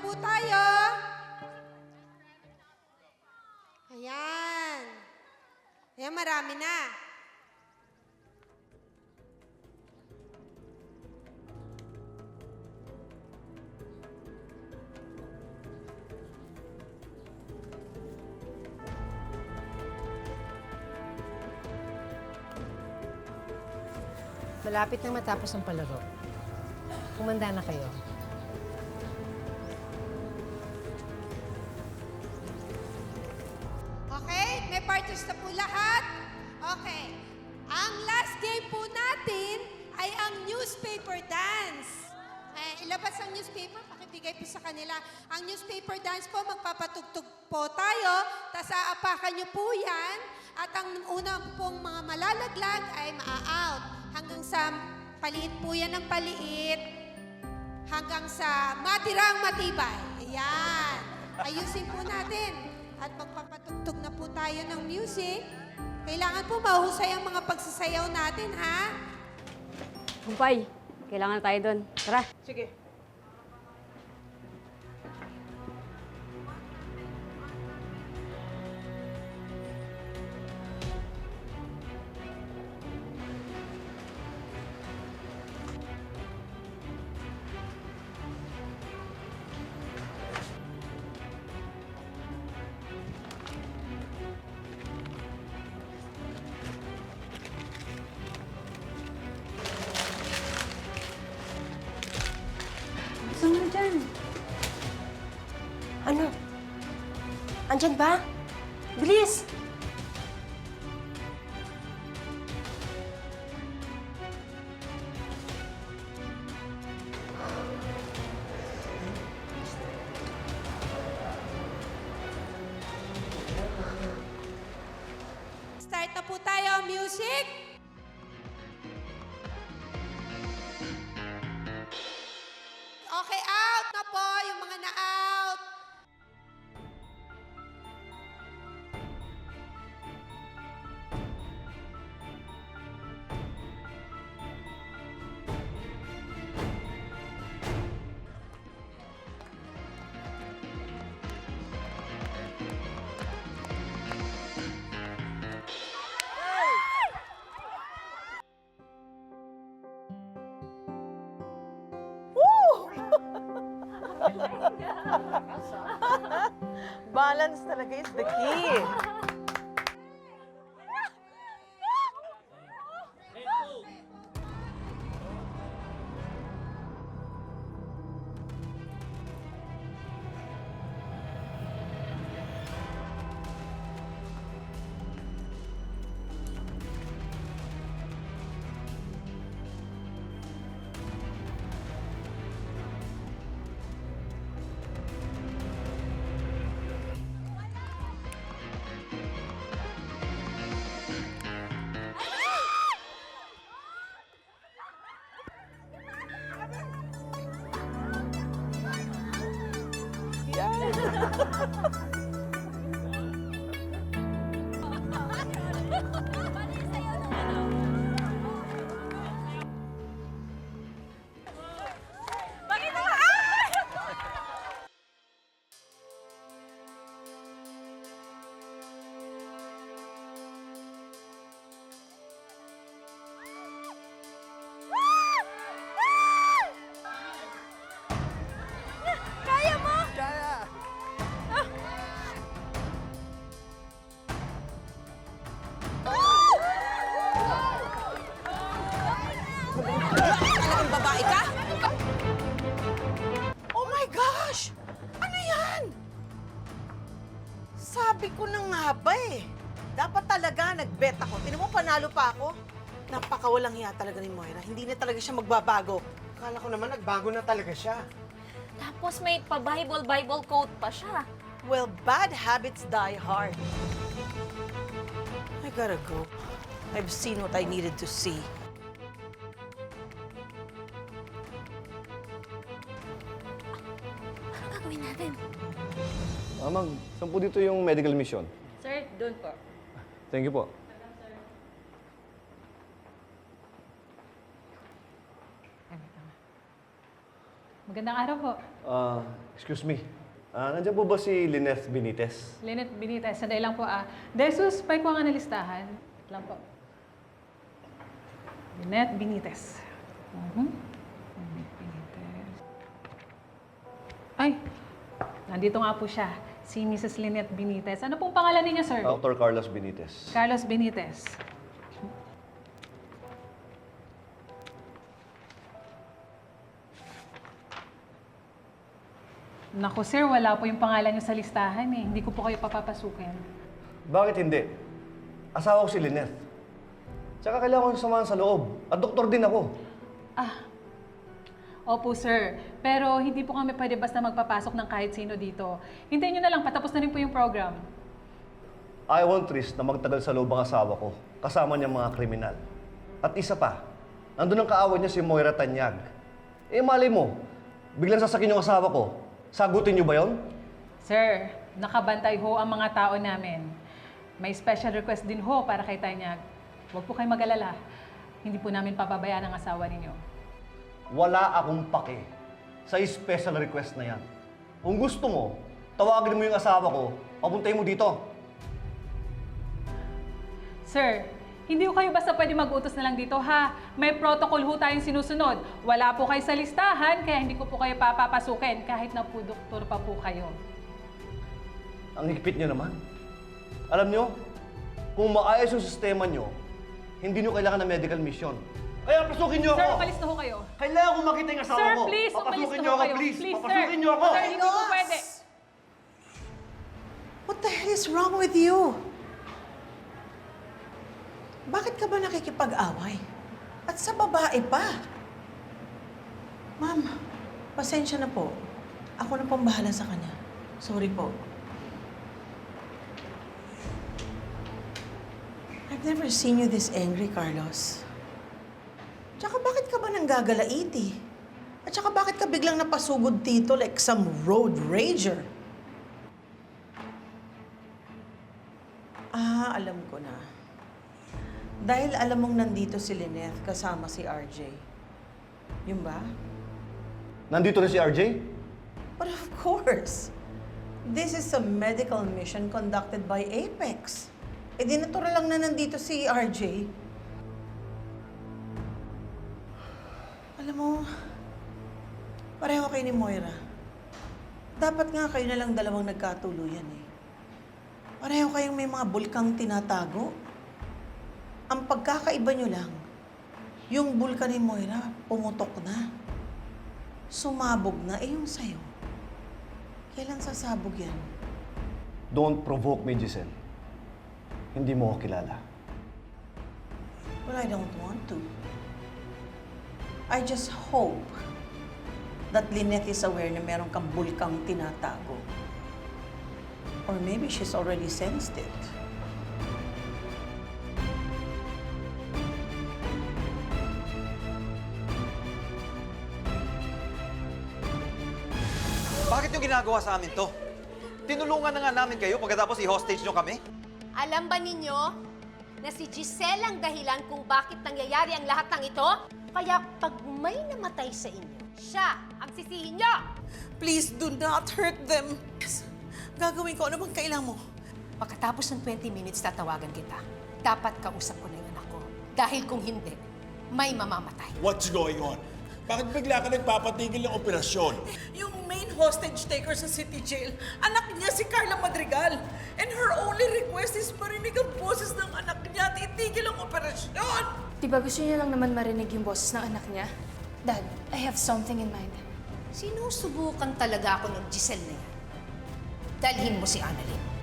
po tayo. Ayan. Ayan, marami na. Malapit nang matapos ang palaro. Kumanda na kayo. Okay? May partners na po lahat? Okay. Ang last game po natin ay ang newspaper dance. Ilabas ang newspaper, pakibigay po sa kanila. Ang newspaper dance po, magpapatugtog po tayo, tapos aapakan niyo po yan, at ang unang pong mga malalaglag ay maa-out. Hanggang sa paliit po yan ng paliit, hanggang sa matirang matibay. Ayan. Ayusin po natin. At magpapatugtog na po tayo ng music. Kailangan po mahusay ang mga pagsasayaw natin, ha? Kumpay, kailangan tayo doon. Tara. Sige. Saan mo dyan? Ano? Andyan ba? Bilis! Start na po tayo. Music! Okay, out na po yung mga na-out. Balance talaga is the key. Talagang babae ka? Oh my gosh! Ano yan? Sabi ko na nga ba eh. Dapat talaga nag-bet ako. Tinan mo, panalo pa ako. Napakawalang hiya talaga ni Moira. Hindi na talaga siya magbabago. Akala ko naman nagbago na talaga siya. Tapos may pa-Bible quote pa siya. Well, bad habits die hard. I gotta go. I've seen what I needed to see. Ano gagawin natin? Ma'am, saan po dito yung medical mission? Sir, doon po. Thank you po. Magandang araw po. Excuse me. Nandiyan po ba si Lynette Benitez? Lynette Benitez, sandali lang po Desus, pa ko nga na listahan. Wait lang po. Lynette Benitez. Lynette Benitez. Ay, nandito nga po siya. Si Mrs. Lynette Benitez. Ano pong pangalan niya, sir? Dr. Carlos Benitez. Carlos Benitez. Naku, sir, wala po yung pangalan niyo sa listahan eh. Hindi ko po kayo papapasukin. Bakit hindi? Asawa ko si Lynette. Tsaka kailangan ko samahan sa loob. At doktor din ako. Opo, sir. Pero hindi po kami pwede basta magpapasok ng kahit sino dito. Hintayin niyo na lang, patapos na rin po yung program. I won't risk na magtagal sa loob ang asawa ko. Kasama niyang mga kriminal. At isa pa, nandun ang kaaway niya si Moira Tanyag. Eh, malay mo, biglang sasakin yung asawa ko. Sagutin niyo ba yon? Sir, nakabantay ho ang mga tao namin. May special request din ho para kay Tanyag. Huwag po kayo mag-alala. Hindi po namin papabayaan ang asawa ninyo. Wala akong pake sa special request na yan. Kung gusto mo, tawagin mo yung asawa ko, papuntahin mo dito. Sir, hindi ko kayo basta pwede mag-utos na lang dito, ha? May protocol ho tayong sinusunod. Wala po kayo sa listahan, kaya hindi ko po kayo papapasukin kahit na po doktor pa po kayo. Ang higpit niyo naman. Alam niyo, kung maayos yung sistema niyo, hindi niyo kailangan ng medical mission. Kaya pasukin niyo ako! Sir, umalis na ho kayo. Kailangan ko makita yung asawa Sir, ko! please, umalis Papasukin na niyo ho ako, kayo. please! Please, Papasukin sir. niyo ako! Sir, hindi po pwede. What the hell is wrong with you? Bakit ka ba nakikipag-away? At sa babae pa? Ma'am, pasensya na po. Ako na pong bahala sa kanya. Sorry po. I've never seen you this angry, Carlos. Tsaka bakit ka ba nanggagalaiti? At tsaka bakit ka biglang napasugod dito like some road rager? Alam ko na. Dahil alam mong nandito si Lynette kasama si RJ. Yun ba? Nandito na si RJ? But of course. This is a medical mission conducted by Apex. Eh di natural lang na nandito si RJ. Alam mo, pareho kayo ni Moira. Dapat nga kayo na lang dalawang nagkatuluyan eh. Pareho kayong may mga bulkang tinatago. Ang pagkakaiba nyo lang, yung bulkan ni Moira, pumutok na. Sumabog na, eh yung sayo. Kailan sasabog yan? Don't provoke me, Giselle. Hindi mo ako kilala. Well, I don't want to. I just hope that Lynette is aware na meron kang bulkang tinatago. Or maybe she's already sensed it. Bakit yung ginagawa sa amin to? Tinulungan na nga namin kayo pagkatapos i-hostage nyo kami? Alam ba ninyo na si Giselle ang dahilan kung bakit nangyayari ang lahat ng ito? Kaya pag may namatay sa inyo, siya ang sisihin nyo! Please do not hurt them. Gagawin ko ano bang kailangan mo. Pagkatapos ng 20 minutes, tatawagan kita. Dapat kausap ko na yung anak ko. Dahil kung hindi, may mamamatay. What's going on? Bakit bigla ka nagpapatigil ng operasyon? Yung main hostage taker sa city jail, anak niya si Carla Madrigal. And her only request is marinig ang boses ng anak niya at itigil ang operasyon. Diba gusto niya lang naman marinig yung boses ng anak niya? Dad, I have something in mind. Sinusubukan talaga ako ng Giselle na yan. Dalhin mo si Annalyn.